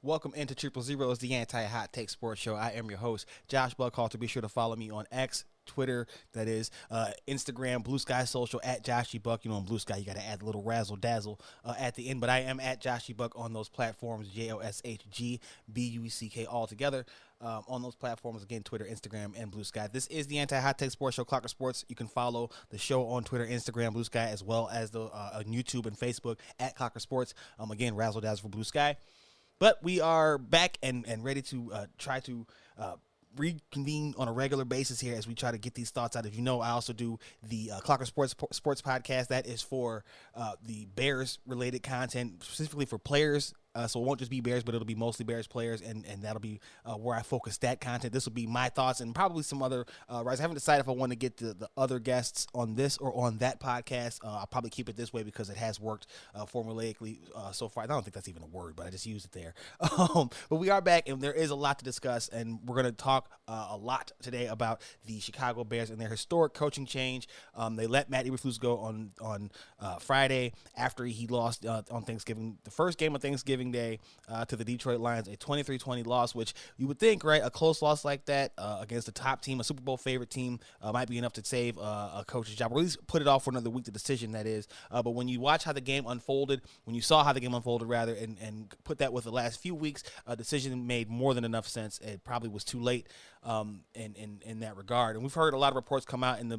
Welcome into Triple Zeros, the anti-hot take sports show. I am your host, Josh Buckhall. Be sure to follow me on X, Twitter, that is, Instagram, Blue Sky Social, at Joshy Buck. You know, on Blue Sky, you got to add a little razzle dazzle at the end. But I am at Joshy Buck on those platforms, JOSHGBUCK all together. On those platforms, again, Twitter, Instagram, and Blue Sky. This is the anti-hot take sports show, Clocker Sports. You can follow the show on Twitter, Instagram, Blue Sky, as well as the on YouTube and Facebook at Clocker Sports. Again, razzle dazzle for Blue Sky. But we are back and ready to try to reconvene on a regular basis here as we try to get these thoughts out. As you know, I also do the Clocker Sports podcast. That is for the Bears-related content, specifically for players. So it won't just be Bears, but it'll be mostly Bears players, and that'll be where I focus that content. This will be my thoughts and probably some other rights. I haven't decided if I want to get the other guests on this or on that podcast. I'll probably keep it this way because it has worked formulaically so far. I don't think that's even a word, but I just used it there. But we are back, and there is a lot to discuss, and we're going to talk a lot today about the Chicago Bears and their historic coaching change. They let Matt Eberflus go on Friday after he lost on Thanksgiving, the first game of Thanksgiving Day to the Detroit Lions, a 23-20 loss, which you would think, right, a close loss like that against a top team, a Super Bowl favorite team, might be enough to save a coach's job, or at least put it off for another week, the decision that is. But when you watch how the game unfolded, when you saw how the game unfolded, rather, and put that with the last few weeks, a decision made more than enough sense. It probably was too late in that regard. And we've heard a lot of reports come out in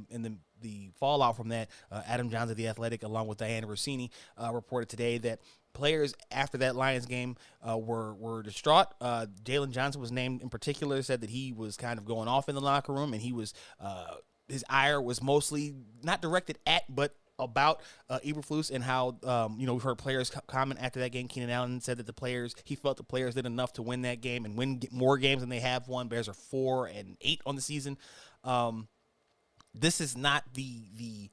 the fallout from that. Adam Johns of The Athletic, along with Diana Rossini, reported today that players after that Lions game were distraught. Jalen Johnson was named in particular, said that he was kind of going off in the locker room, and he was his ire was mostly not directed at, but about Eberflus and how, we've heard players comment after that game. Keenan Allen said that he felt the players did enough to win that game and win more games than they have won. Bears are 4-8 on the season. This is not the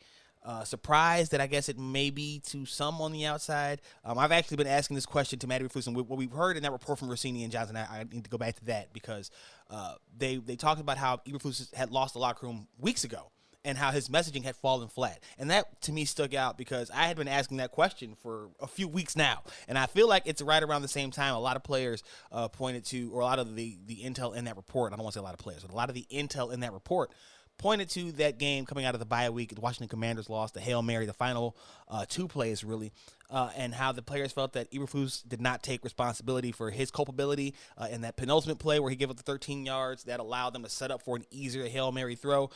surprise that I guess it may be to some on the outside. I've actually been asking this question to Matt Eberflus, and what we've heard in that report from Rossini and Johnson, I need to go back to that because they talked about how Eberflus had lost the locker room weeks ago and how his messaging had fallen flat. And that, to me, stuck out because I had been asking that question for a few weeks now. And I feel like it's right around the same time a lot of players pointed to, or a lot of the intel in that report, I don't want to say a lot of players, but a lot of the intel in that report pointed to that game coming out of the bye week. The Washington Commanders lost, the Hail Mary, the final two plays, really, and how the players felt that Eberflus did not take responsibility for his culpability in that penultimate play where he gave up the 13 yards that allowed them to set up for an easier Hail Mary throw.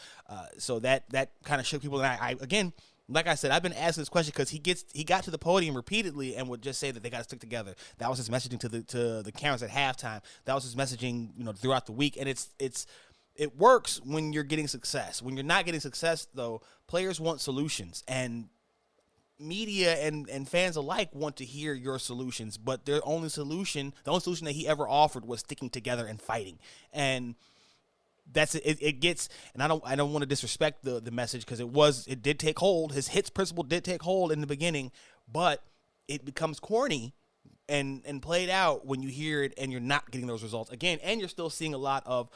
So that kind of shook people. And I again, like I said, I've been asking this question because he got to the podium repeatedly and would just say that they got to stick together. That was his messaging to the cameras at halftime. That was his messaging, throughout the week. And it works when you're getting success. When you're not getting success, though, players want solutions. And media and fans alike want to hear your solutions. But the only solution that he ever offered was sticking together and fighting. And that's it. It gets, and I don't want to disrespect the message because it did take hold. His hits principle did take hold in the beginning, but it becomes corny and played out when you hear it and you're not getting those results again, and you're still seeing a lot of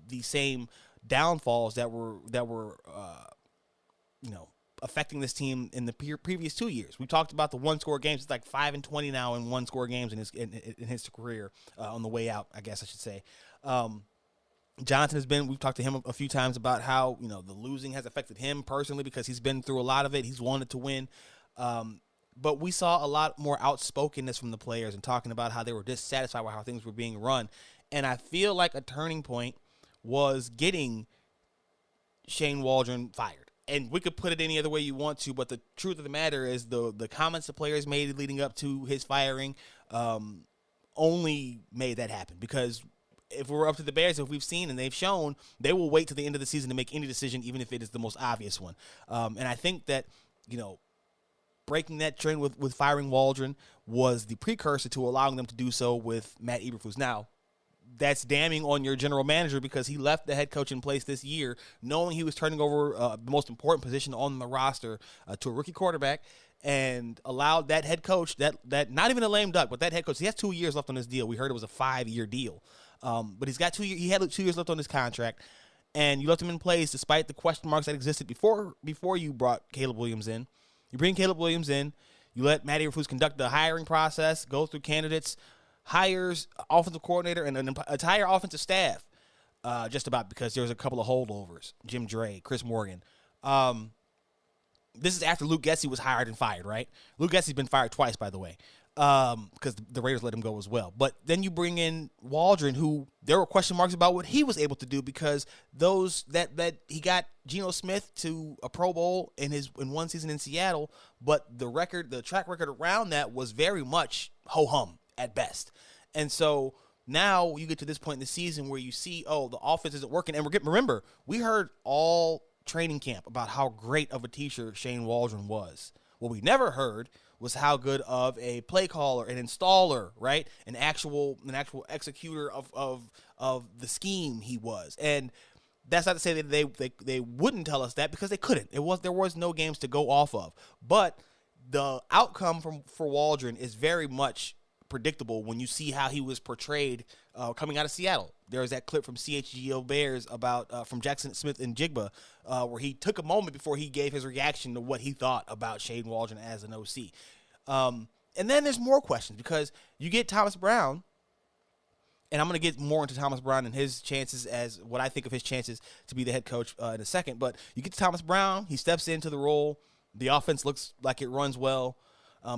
the same downfalls that were affecting this team in the previous 2 years. We talked about the one-score games. It's like 5-20 now in one-score games in his career on the way out, I guess I should say. Johnson we've talked to him a few times about how, the losing has affected him personally because he's been through a lot of it. He's wanted to win. But we saw a lot more outspokenness from the players and talking about how they were dissatisfied with how things were being run. And I feel like a turning point was getting Shane Waldron fired. And we could put it any other way you want to, but the truth of the matter is the comments the players made leading up to his firing only made that happen. Because if we're up to the Bears, if we've seen and they've shown, they will wait till the end of the season to make any decision, even if it is the most obvious one. And I think that, breaking that trend with firing Waldron was the precursor to allowing them to do so with Matt Eberflus. Now, that's damning on your general manager because he left the head coach in place this year knowing he was turning over the most important position on the roster to a rookie quarterback and allowed that head coach, that not even a lame duck, but that head coach, he has 2 years left on his deal. We heard it was a 5-year deal. But he's got 2 years. He had 2 years left on his contract, and you left him in place despite the question marks that existed before you brought Caleb Williams in. You bring Caleb Williams in, You let Matt Eberflus conduct the hiring process, go through candidates, hires offensive coordinator and an entire offensive staff, just about, because there was a couple of holdovers, Jim Dre, Chris Morgan. This is after Luke Getsy was hired and fired, right? Luke Getsy's been fired twice, by the way, because the Raiders let him go as well. But then you bring in Waldron, who there were question marks about what he was able to do, because that he got Geno Smith to a Pro Bowl in one season in Seattle, but the track record around that was very much ho-hum at best. And so now you get to this point in the season where you see, the offense isn't working. And remember, we heard all training camp about how great of a teacher Shane Waldron was. What we never heard was how good of a play caller, an installer, right? An actual executor of the scheme he was. And that's not to say that they wouldn't tell us that, because they couldn't. There was no games to go off of. But the outcome for Waldron is very much predictable when you see how he was portrayed coming out of Seattle. There was that clip from CHGO Bears about from Jackson Smith and Jigba, where he took a moment before he gave his reaction to what he thought about Shane Waldron as an OC. And then there's more questions, because you get Thomas Brown, and I'm going to get more into Thomas Brown and his chances, as what I think of his chances to be the head coach in a second. But you get to Thomas Brown, he steps into the role. The offense looks like it runs well.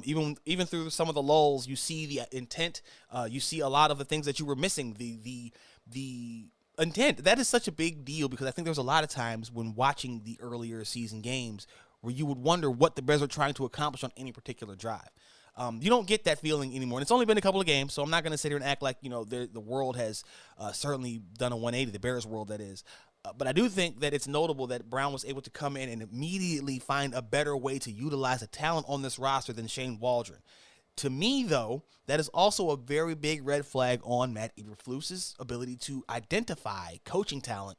Even through some of the lulls, you see the intent. You see a lot of the things that you were missing. The intent, that is such a big deal, because I think there was a lot of times when watching the earlier season games where you would wonder what the Bears are trying to accomplish on any particular drive. You don't get that feeling anymore. And it's only been a couple of games, so I'm not going to sit here and act like the world has certainly done a 180, the Bears world, that is. But I do think that it's notable that Brown was able to come in and immediately find a better way to utilize the talent on this roster than Shane Waldron. To me, though, that is also a very big red flag on Matt Eberflus's ability to identify coaching talent.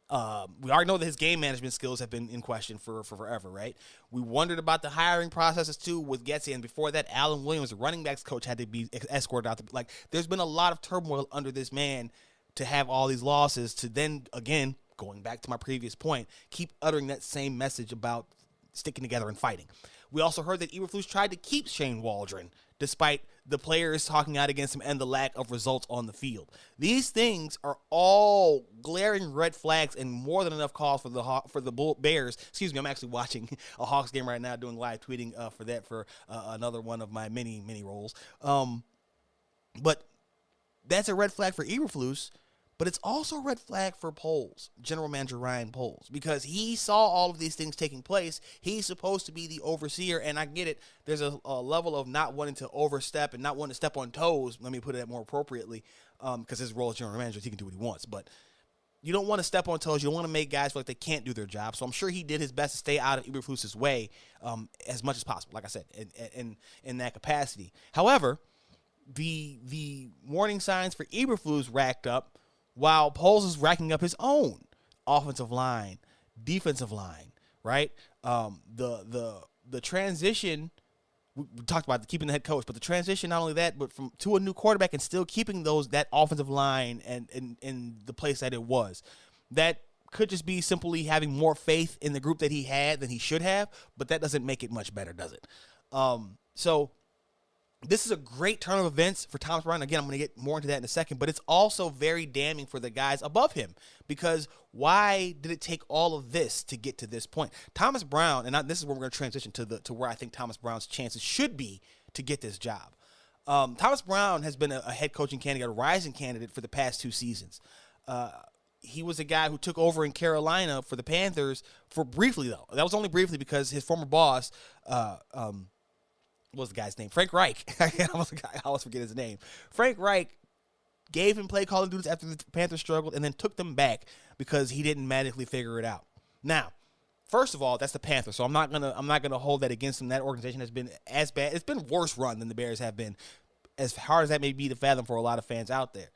We already know that his game management skills have been in question for forever, right? We wondered about the hiring processes, too, with Getsy. And before that, Alan Williams, the running backs coach, had to be escorted out. There's been a lot of turmoil under this man to have all these losses, to then, again, going back to my previous point, keep uttering that same message about sticking together and fighting. We also heard that Eberflus tried to keep Shane Waldron, despite the players talking out against him and the lack of results on the field. These things are all glaring red flags and more than enough cause for the Bears. Excuse me, I'm actually watching a Hawks game right now, doing live tweeting for another one of my many roles. But that's a red flag for Eberflus. But it's also a red flag for Poles, General Manager Ryan Poles, because he saw all of these things taking place. He's supposed to be the overseer, and I get it. There's a level of not wanting to overstep and not wanting to step on toes. Let me put it more appropriately, because his role as General Manager, he can do what he wants. But you don't want to step on toes. You don't want to make guys feel like they can't do their job. So I'm sure he did his best to stay out of Eberflus's way as much as possible, like I said, in that capacity. However, the warning signs for Eberflus racked up, while Poles is racking up his own offensive line, defensive line, right? The transition, we talked about keeping the head coach, but the transition, not only that, but to a new quarterback and still keeping that offensive line and in the place that it was. That could just be simply having more faith in the group that he had than he should have, but that doesn't make it much better, does it? So this is a great turn of events for Thomas Brown. Again, I'm going to get more into that in a second, but it's also very damning for the guys above him, because why did it take all of this to get to this point? Thomas Brown, and this is where we're going to transition to where I think Thomas Brown's chances should be to get this job. Thomas Brown has been a head coaching candidate, a rising candidate for the past 2 seasons. He was a guy who took over in Carolina for the Panthers for briefly, though. That was only briefly, because his former boss, what was the guy's name? Frank Reich. I always forget his name. Frank Reich gave him play calling duties after the Panthers struggled, and then took them back because he didn't magically figure it out. Now, first of all, that's the Panthers, so I'm not gonna hold that against him. That organization has been as bad. It's been worse run than the Bears have been, as hard as that may be to fathom for a lot of fans out there.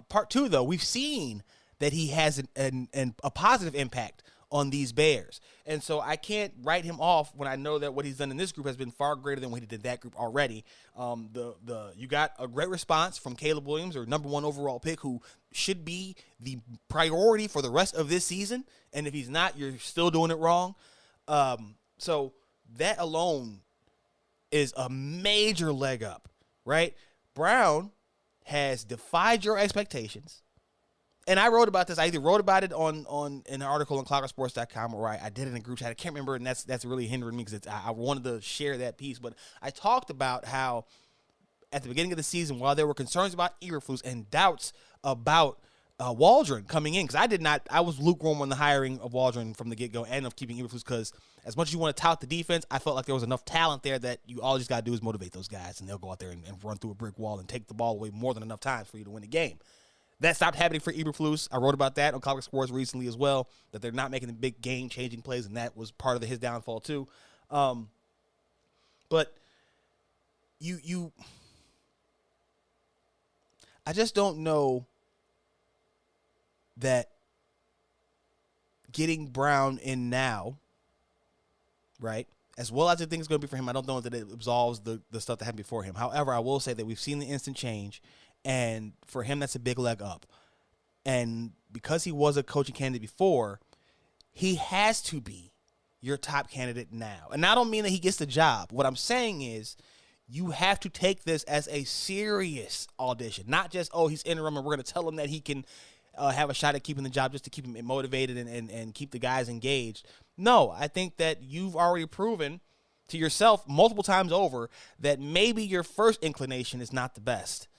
Part 2, though, we've seen that he has a positive impact on these Bears. And so I can't write him off when I know that what he's done in this group has been far greater than what he did in that group already. You got a great response from Caleb Williams, or number 1 overall pick, who should be the priority for the rest of this season. And if he's not, you're still doing it wrong. So that alone is a major leg up, right? Brown has defied your expectations. And I wrote about this. I either wrote about it on in an article on clockersports.com, or I did it in a group chat. I can't remember, and that's really hindering me because I wanted to share that piece. But I talked about how at the beginning of the season, while there were concerns about Eberflus and doubts about Waldron coming in, because I was lukewarm on the hiring of Waldron from the get-go and of keeping Eberflus, because as much as you want to tout the defense, I felt like there was enough talent there that all you just got to do is motivate those guys, and they'll go out there and run through a brick wall and take the ball away more than enough times for you to win a game. That stopped happening for Eberflus. I wrote about that on Clocker Sports recently as well, that they're not making the big game-changing plays, and that was part of his downfall too. But I just don't know that getting Brown in now, right, as well as I think it's going to be for him, I don't know that it absolves the stuff that happened before him. However, I will say that we've seen the instant change, and for him, that's a big leg up. And because he was a coaching candidate before, he has to be your top candidate now. And I don't mean that he gets the job. What I'm saying is you have to take this as a serious audition, not just, oh, he's interim and we're going to tell him that he can have a shot at keeping the job just to keep him motivated and keep the guys engaged. No, I think that you've already proven to yourself multiple times over that maybe your first inclination is not the best.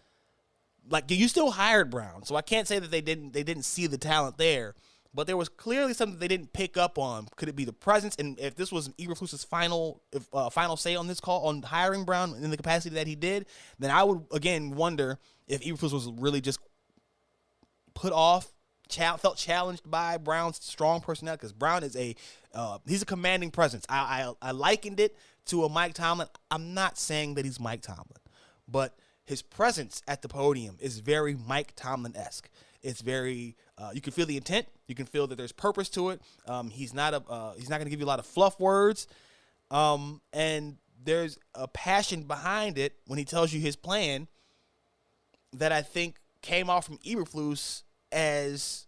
Like, you still hired Brown, so I can't say that they didn't see the talent there, but there was clearly something they didn't pick up on. Could it be the presence? And if this was Eberflus's final say on this call on hiring Brown in the capacity that he did, then I would again wonder if Eberflus was really just put off, felt challenged by Brown's strong personality, because Brown is he's a commanding presence. I likened it to a Mike Tomlin. I'm not saying that he's Mike Tomlin, but his presence at the podium is very Mike Tomlin-esque. It's very you can feel the intent. You can feel that there's purpose to it. He's not going to give you a lot of fluff words, and there's a passion behind it when he tells you his plan that I think came off from Eberflus as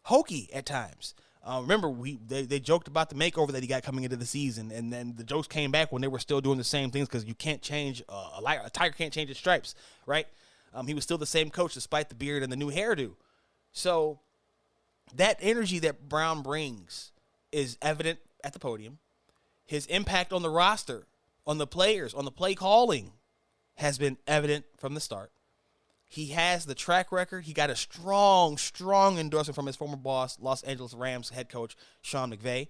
hokey at times. Remember, they joked about the makeover that he got coming into the season, and then the jokes came back when they were still doing the same things, because you can't change a tiger can't change its stripes, right? He was still the same coach despite the beard and the new hairdo. So that energy that Brown brings is evident at the podium. His impact on the roster, on the players, on the play calling has been evident from the start. He has the track record. He got a strong endorsement from his former boss, Los Angeles Rams head coach Sean McVay.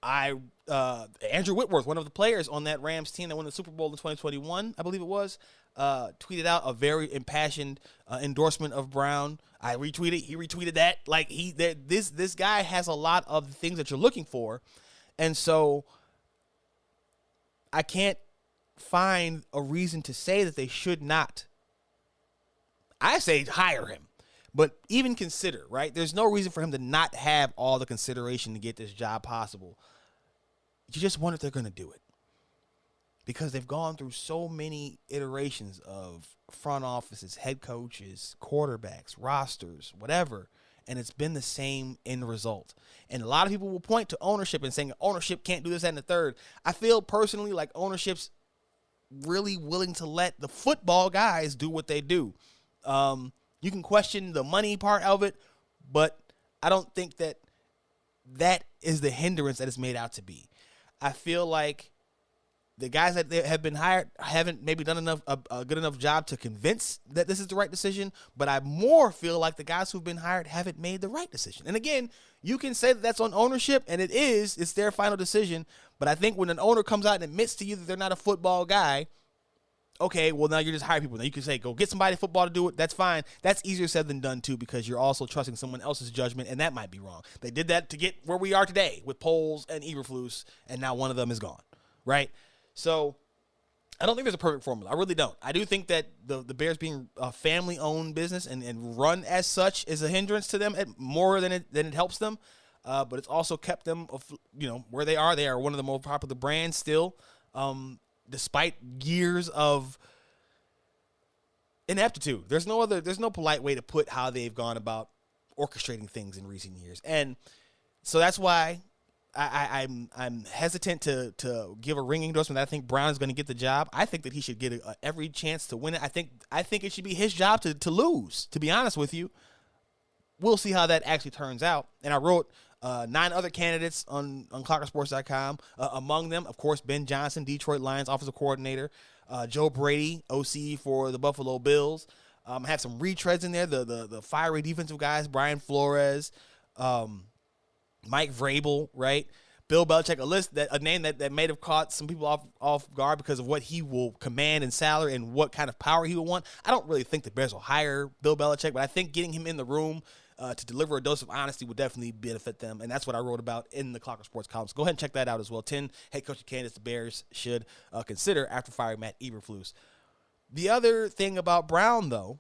Andrew Whitworth, one of the players on that Rams team that won the Super Bowl in 2021, I believe it was, tweeted out a very impassioned endorsement of Brown. I retweeted. He retweeted that. Like, this guy has a lot of the things that you're looking for, and so I can't find a reason to say that they should not. I say hire him, but even consider, right? There's no reason for him to not have all the consideration to get this job possible. You just wonder if they're going to do it, because they've gone through so many iterations of front offices, head coaches, quarterbacks, rosters, whatever, and it's been the same end result. And a lot of people will point to ownership and saying ownership can't do this, that, and the third. I feel personally like ownership's really willing to let the football guys do what they do. You can question the money part of it, but I don't think that is the hindrance that it's made out to be. I feel like the guys that they have been hired haven't maybe done a good enough job to convince that this is the right decision, but I more feel like the guys who've been hired haven't made the right decision. And again, you can say that that's on ownership, and it's their final decision, but I think when an owner comes out and admits to you that they're not a football guy, okay, well, now you're just hiring people. Now you can say, go get somebody in football to do it. That's fine. That's easier said than done, too, because you're also trusting someone else's judgment, and that might be wrong. They did that to get where we are today with Poles and Eberflus, and now one of them is gone, right? So I don't think there's a perfect formula. I really don't. I do think that the Bears being a family-owned business and run as such is a hindrance to them more than it helps them, but it's also kept them where they are. They are one of the most popular brands still. Despite years of ineptitude, there's no polite way to put how they've gone about orchestrating things in recent years. And so that's why I'm hesitant to give a ringing endorsement that I think Brown is going to get the job. I think that he should get every chance to win it. I think it should be his job to lose, to be honest with you. We'll see how that actually turns out. And I wrote 9 other candidates on clockersports.com. Among them, of course, Ben Johnson, Detroit Lions offensive coordinator. Joe Brady, OC for the Buffalo Bills. Have some retreads in there, the fiery defensive guys, Brian Flores, Mike Vrabel, right? Bill Belichick, a name that may have caught some people off guard because of what he will command in salary and what kind of power he will want. I don't really think the Bears will hire Bill Belichick, but I think getting him in the room to deliver a dose of honesty would definitely benefit them, and that's what I wrote about in the Clocker Sports column. So go ahead and check that out as well. 10 head coaching candidates the Bears should consider after firing Matt Eberflus. The other thing about Brown, though,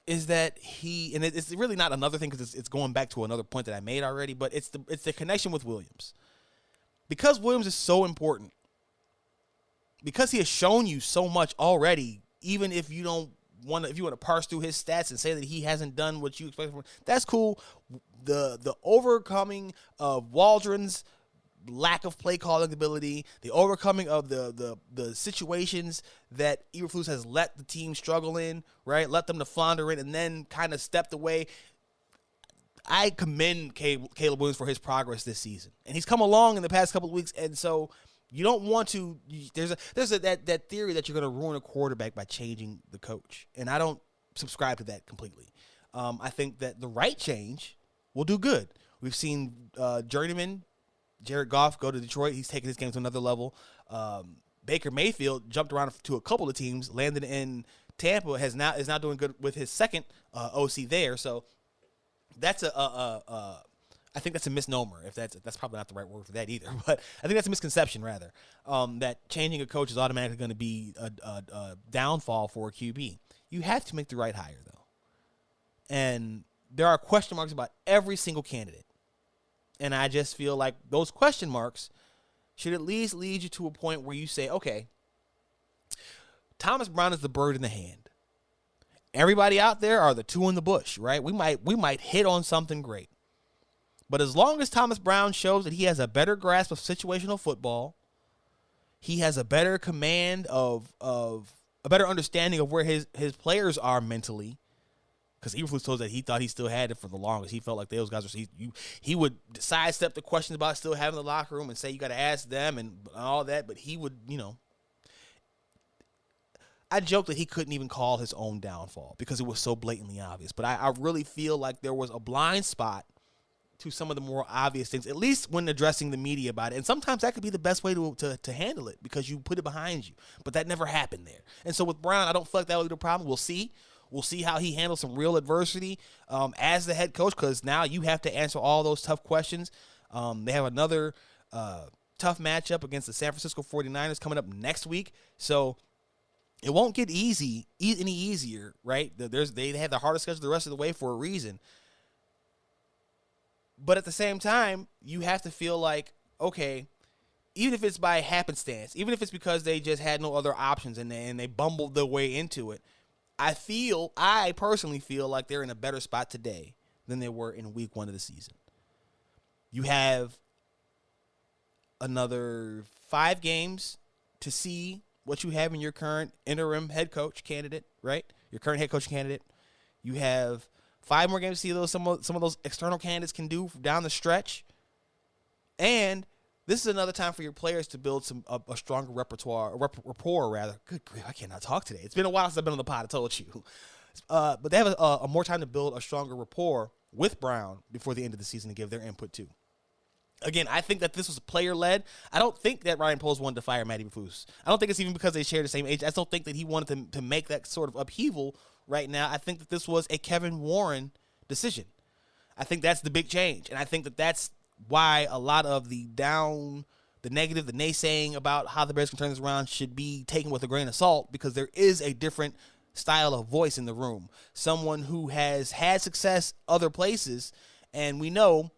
is that and it's really not another thing because it's going back to another point that I made already, but it's the connection with Williams. Because Williams is so important, because he has shown you so much already, even if you want to parse through his stats and say that he hasn't done what you expect from him, that's cool. The overcoming of Waldron's lack of play calling ability, the overcoming of the situations that Eberflus has let the team struggle in, right? Let them to flounder in and then kind of stepped away. I commend Caleb Williams for his progress this season. And he's come along in the past couple of weeks, and so you don't want to there's that theory that you're going to ruin a quarterback by changing the coach. And I don't subscribe to that completely. I think that the right change will do good. We've seen journeyman Jared Goff go to Detroit. He's taking his game to another level. Baker Mayfield jumped around to a couple of teams, landed in Tampa, is now doing good with his second OC there. So that's I think that's a misnomer. If that's probably not the right word for that either, but I think that's a misconception rather. That changing a coach is automatically going to be a downfall for a QB. You have to make the right hire though, and there are question marks about every single candidate. And I just feel like those question marks should at least lead you to a point where you say, okay, Thomas Brown is the bird in the hand. Everybody out there are the two in the bush, right? We might hit on something great. But as long as Thomas Brown shows that he has a better grasp of situational football, he has a better command of a better understanding of where his players are mentally, because Eberflus told us that he thought he still had it for the longest. He felt like those guys were. He would sidestep the questions about still having the locker room and say you got to ask them and all that. But he would, I joked that he couldn't even call his own downfall because it was so blatantly obvious. But I really feel like there was a blind spot to some of the more obvious things, at least when addressing the media about it. And sometimes that could be the best way to handle it because you put it behind you. But that never happened there. And so with Brown, I don't feel like that will be the problem. We'll see. We'll see how he handles some real adversity as the head coach, because now you have to answer all those tough questions. They have another tough matchup against the San Francisco 49ers coming up next week. So it won't get any easier, right? They have the hardest schedule the rest of the way for a reason. But at the same time, you have to feel like, okay, even if it's by happenstance, even if it's because they just had no other options and they bumbled their way into it, I personally feel like they're in a better spot today than they were in week 1 of the season. You have another 5 games to see what you have in your current interim head coach candidate, right? Your current head coach candidate. You have 5 more games to see some of those external candidates can do down the stretch. And this is another time for your players to build a stronger rapport rather. Good grief, I cannot talk today. It's been a while since I've been on the pod, I told you. But they have a more time to build a stronger rapport with Brown before the end of the season to give their input too. Again, I think that this was player-led. I don't think that Ryan Poles wanted to fire Matt Eberflus. I don't think it's even because they share the same age. I don't think that he wanted to make that sort of upheaval right now. I think that this was a Kevin Warren decision. I think that's the big change. And I think that that's why a lot of the negative, the naysaying about how the Bears can turn this around should be taken with a grain of salt, because there is a different style of voice in the room. Someone who has had success other places, and we know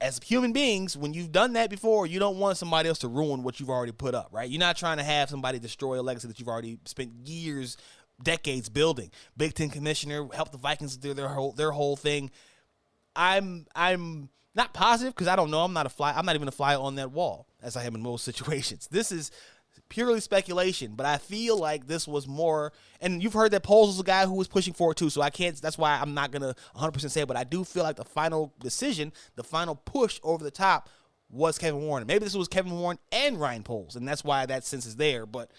as human beings, when you've done that before, you don't want somebody else to ruin what you've already put up, right? You're not trying to have somebody destroy a legacy that you've already spent years, decades building. Big Ten commissioner, helped the Vikings do their whole thing. I'm Not positive, because I don't know. I'm not even a fly on that wall, as I am in most situations. This is purely speculation, but I feel like this was more, and you've heard that Poles was a guy who was pushing for it too, so I can't, that's why I'm not going to 100% say it, but I do feel like the final decision, the final push over the top was Kevin Warren. Maybe this was Kevin Warren and Ryan Poles, and that's why that sense is there, but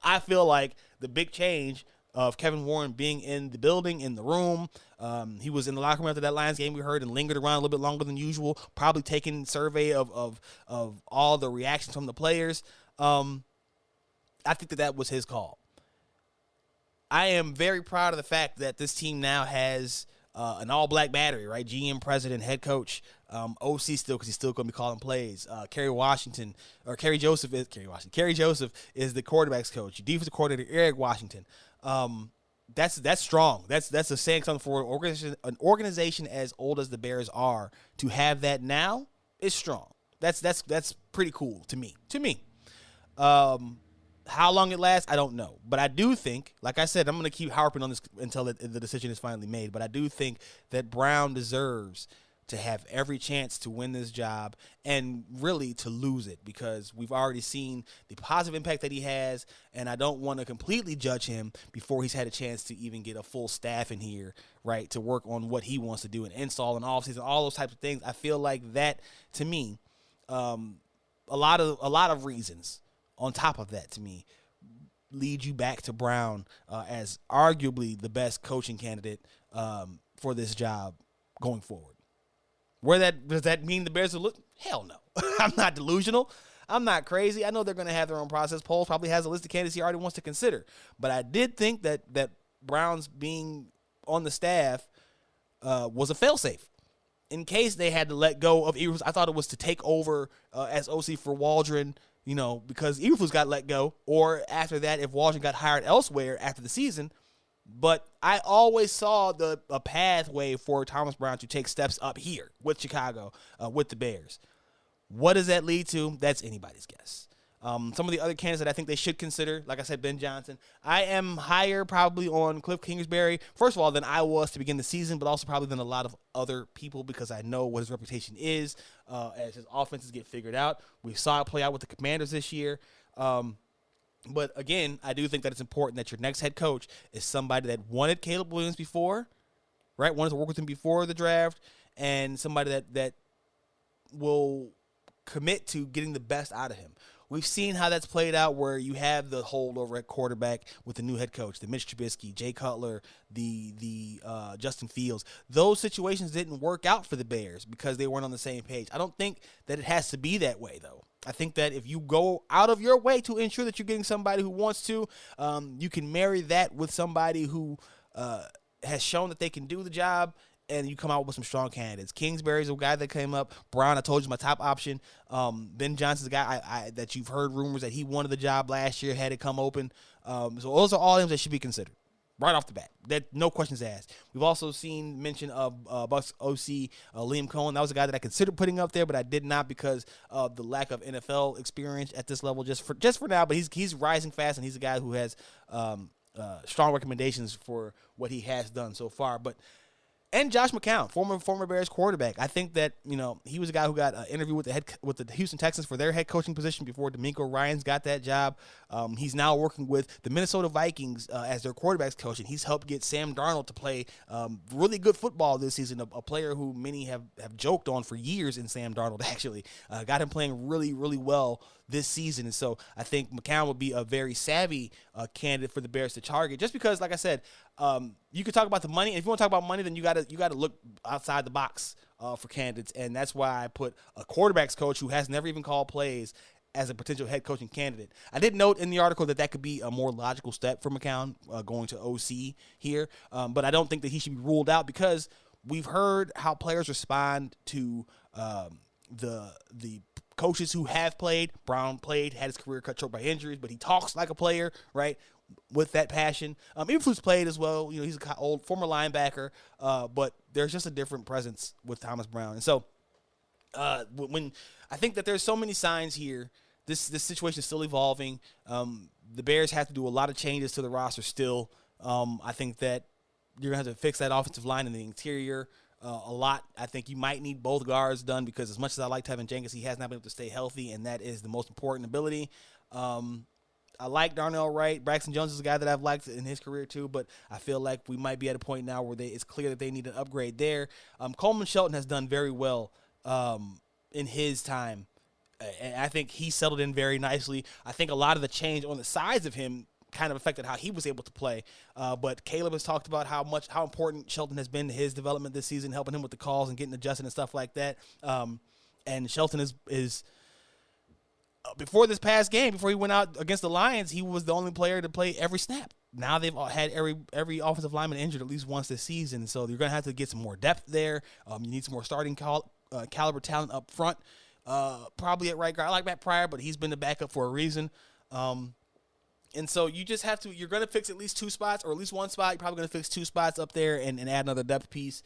I feel like the big change of Kevin Warren being in the building, in the room, he was in the locker room after that Lions game we heard and lingered around a little bit longer than usual, probably taking survey of all the reactions from the players. I think that was his call. I am very proud of the fact that this team now has an all-black battery, right? GM, president, head coach, OC still, because he's still going to be calling plays. Kerry Joseph is the quarterback's coach. Your defensive coordinator, Eric Washington. That's strong. That's a saying something for an organization as old as the Bears are. To have that now is strong. That's pretty cool to me. How long it lasts, I don't know. But I do think, like I said, I'm going to keep harping on this until the decision is finally made. But I do think that Brown deserves to have every chance to win this job and really to lose it, because we've already seen the positive impact that he has, and I don't want to completely judge him before he's had a chance to even get a full staff in here, right, to work on what he wants to do and install and offseason, all those types of things. I feel like that, to me, a lot of reasons on top of that, to me, lead you back to Brown as arguably the best coaching candidate for this job going forward. Does that mean the Bears will look? Hell no. I'm not delusional. I'm not crazy. I know they're going to have their own process. Poles probably has a list of candidates he already wants to consider. But I did think that Brown's being on the staff was a failsafe. In case they had to let go of Eberflus, I thought it was to take over as OC for Waldron, because Eberflus got let go, or after that, if Waldron got hired elsewhere after the season. But I always saw a pathway for Thomas Brown to take steps up here with Chicago, with the Bears. What does that lead to? That's anybody's guess. Some of the other candidates that I think they should consider, like I said, Ben Johnson. I am higher probably on Cliff Kingsbury, first of all, than I was to begin the season, but also probably than a lot of other people, because I know what his reputation is as his offenses get figured out. We saw it play out with the Commanders this year. But again, I do think that it's important that your next head coach is somebody that wanted Caleb Williams before, right? Wanted to work with him before the draft, and somebody that will commit to getting the best out of him. We've seen how that's played out, where you have the holdover at quarterback with the new head coach, the Mitch Trubisky, Jay Cutler, the Justin Fields. Those situations didn't work out for the Bears because they weren't on the same page. I don't think that it has to be that way, though. I think that if you go out of your way to ensure that you're getting somebody who wants to, you can marry that with somebody who has shown that they can do the job, and you come out with some strong candidates. Kingsbury's a guy that came up. Brown, I told you, my top option. Ben Johnson's a guy that you've heard rumors that he wanted the job last year, had it come open. So those are all names that should be considered right off the bat. That no questions asked. We've also seen mention of Bucs OC Liam Cohen. That was a guy that I considered putting up there, but I did not because of the lack of NFL experience at this level. Just for now, but he's rising fast, and he's a guy who has strong recommendations for what he has done so far. And Josh McCown, former Bears quarterback. I think that, he was a guy who got an interview with the Houston Texans for their head coaching position before D'Amico Ryans got that job. He's now working with the Minnesota Vikings as their quarterbacks coach, and he's helped get Sam Darnold to play really good football this season, a player who many have joked on for years in Sam Darnold, actually. Got him playing really, really well this season. And so I think McCown would be a very savvy candidate for the Bears to target, just because, like I said, you could talk about the money. If you want to talk about money, then you got to look outside the box for candidates, and that's why I put a quarterbacks coach who has never even called plays as a potential head coaching candidate. I did note in the article that could be a more logical step for McCown going to OC here, but I don't think that he should be ruled out, because we've heard how players respond to the coaches who have played. Brown played, had his career cut short by injuries, but he talks like a player, right, with that passion. Eberflus played as well. He's an old former linebacker, but there's just a different presence with Thomas Brown. And so when I think that there's so many signs here, this situation is still evolving. The Bears have to do a lot of changes to the roster still. I think that you're going to have to fix that offensive line in the interior. a lot. I think you might need both guards done because as much as I like Tevin Jenkins, he has not been able to stay healthy, and that is the most important ability. I like Darnell Wright. Braxton Jones is a guy that I've liked in his career too, but I feel like we might be at a point now where it's clear that they need an upgrade there. Coleman Shelton has done very well in his time, and I think he settled in very nicely. I think a lot of the change on the sides of him kind of affected how he was able to play. But Caleb has talked about how important Shelton has been to his development this season, helping him with the calls and getting adjusted and stuff like that. And Shelton is before this past game, before he went out against the Lions, he was the only player to play every snap. Now they've had every offensive lineman injured at least once this season, so you're going to have to get some more depth there. You need some more starting caliber talent up front, probably at right guard. I like Matt Pryor, but he's been the backup for a reason. And so you just have to – you're going to fix at least two spots or at least one spot. You're probably going to fix two spots up there and add another depth piece.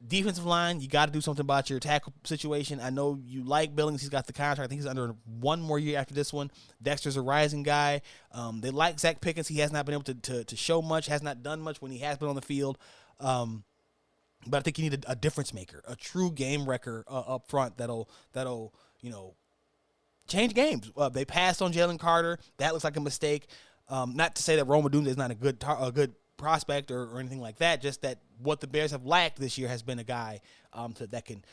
Defensive line, you got to do something about your tackle situation. I know you like Billings. He's got the contract. I think he's under one more year after this one. Dexter's a rising guy. They like Zach Pickens. He has not been able to show much, has not done much when he has been on the field. But I think you need a difference maker, a true game wrecker up front that'll change games. They passed on Jalen Carter. That looks like a mistake. Not to say that Rome Odunze is not a good prospect or anything like that, just that what the Bears have lacked this year has been a guy that can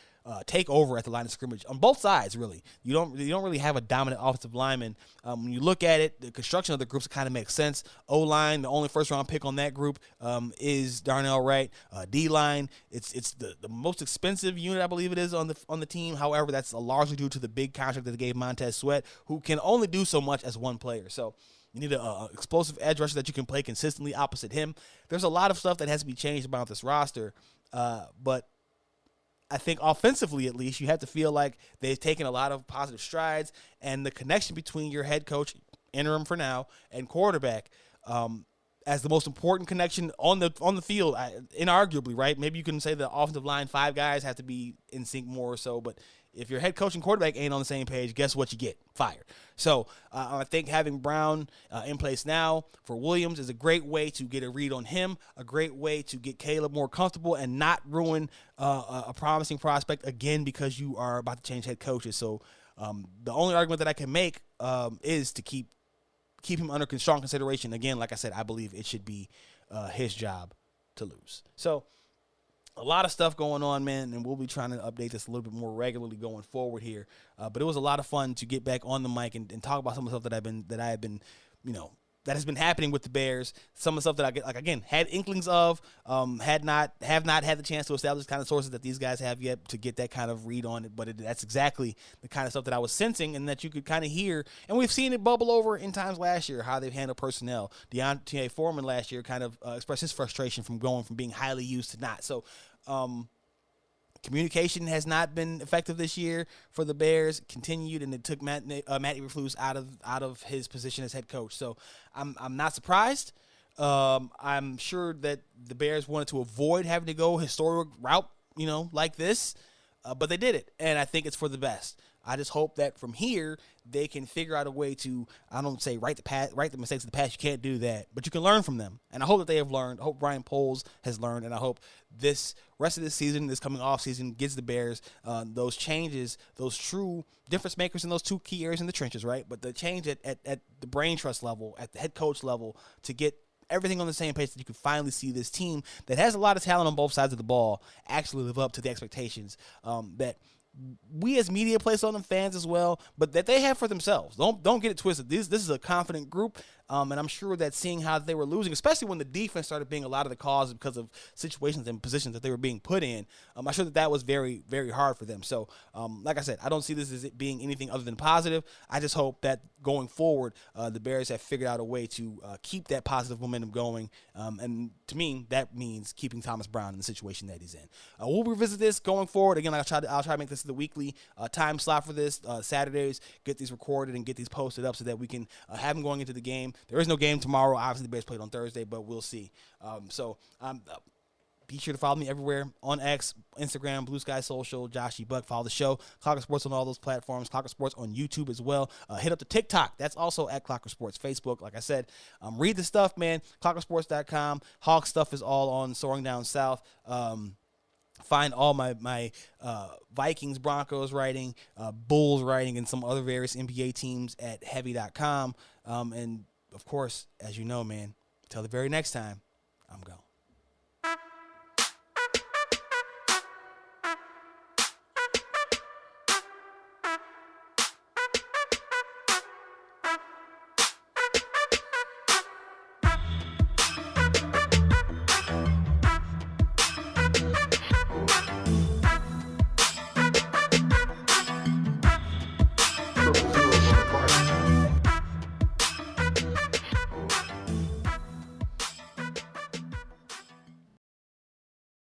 take over at the line of scrimmage on both sides. Really, you don't really have a dominant offensive lineman. When you look at it, the construction of the groups kind of makes sense. O-line, the only first round pick on that group is Darnell Wright. D-line, it's the most expensive unit, I believe it is on the team. However, that's largely due to the big contract that they gave Montez Sweat, who can only do so much as one player. So you need an explosive edge rusher that you can play consistently opposite him. There's a lot of stuff that has to be changed about this roster, but I think offensively, at least, you have to feel like they've taken a lot of positive strides, and the connection between your head coach, interim for now, and quarterback as the most important connection on the field, inarguably, right? Maybe you can say the offensive line, 5 guys have to be in sync more or so, but if your head coach and quarterback ain't on the same page, guess what you get? Fired. So I think having Brown in place now for Williams is a great way to get a read on him, a great way to get Caleb more comfortable and not ruin a promising prospect again because you are about to change head coaches. So the only argument that I can make is to keep him under strong consideration. Again, like I said, I believe it should be his job to lose. So a lot of stuff going on, man, and we'll be trying to update this a little bit more regularly going forward here. But it was a lot of fun to get back on the mic and talk about some of the stuff that has been happening with the Bears. Some of the stuff that I get, like, again, had inklings of, have not had the chance to establish the kind of sources that these guys have yet to get that kind of read on it. But that's exactly the kind of stuff that I was sensing and that you could kind of hear. And we've seen it bubble over in times last year, how they've handled personnel. Deontay Foreman last year kind of expressed his frustration from going from being highly used to not. So communication has not been effective this year for the Bears. Continued, and it took Matt Eberflus out of his position as head coach. So I'm not surprised. I'm sure that the Bears wanted to avoid having to go historic route, like this, but they did it, and I think it's for the best. I just hope that from here they can figure out a way to, I don't say right the mistakes of the past. You can't do that, but you can learn from them. And I hope that they have learned. I hope Brian Poles has learned, and I hope this rest of this season, this coming off season, gives the Bears those changes, those true difference makers in those 2 key areas in the trenches, right? But the change at the brain trust level, at the head coach level, to get everything on the same page, that you can finally see this team that has a lot of talent on both sides of the ball actually live up to the expectations that we as media place on them, fans as well, but that they have for themselves. Don't get it twisted. This is a confident group, and I'm sure that seeing how they were losing, especially when the defense started being a lot of the cause because of situations and positions that they were being put in, I'm sure that was very, very hard for them. So, like I said, I don't see this as it being anything other than positive. I just hope that going forward, the Bears have figured out a way to keep that positive momentum going, and to me, that means keeping Thomas Brown in the situation that he's in. We'll revisit this going forward. Again, I'll try to make this the weekly time slot for this. Saturdays, get these recorded and get these posted up so that we can have them going into the game. There is no game tomorrow. Obviously, the Bears played on Thursday, but we'll see. Be sure to follow me everywhere on X, Instagram, Blue Sky Social, Josh E. Buck. Follow the show, Clocker Sports on all those platforms, Clocker Sports on YouTube as well. Hit up the TikTok. That's also at Clocker Sports. Facebook, like I said. Read the stuff, man. ClockerSports.com. Hawk stuff is all on Soaring Down South. Find all my Vikings, Broncos writing, Bulls writing, and some other various NBA teams at heavy.com. And, of course, as you know, man, until the very next time, I'm gone.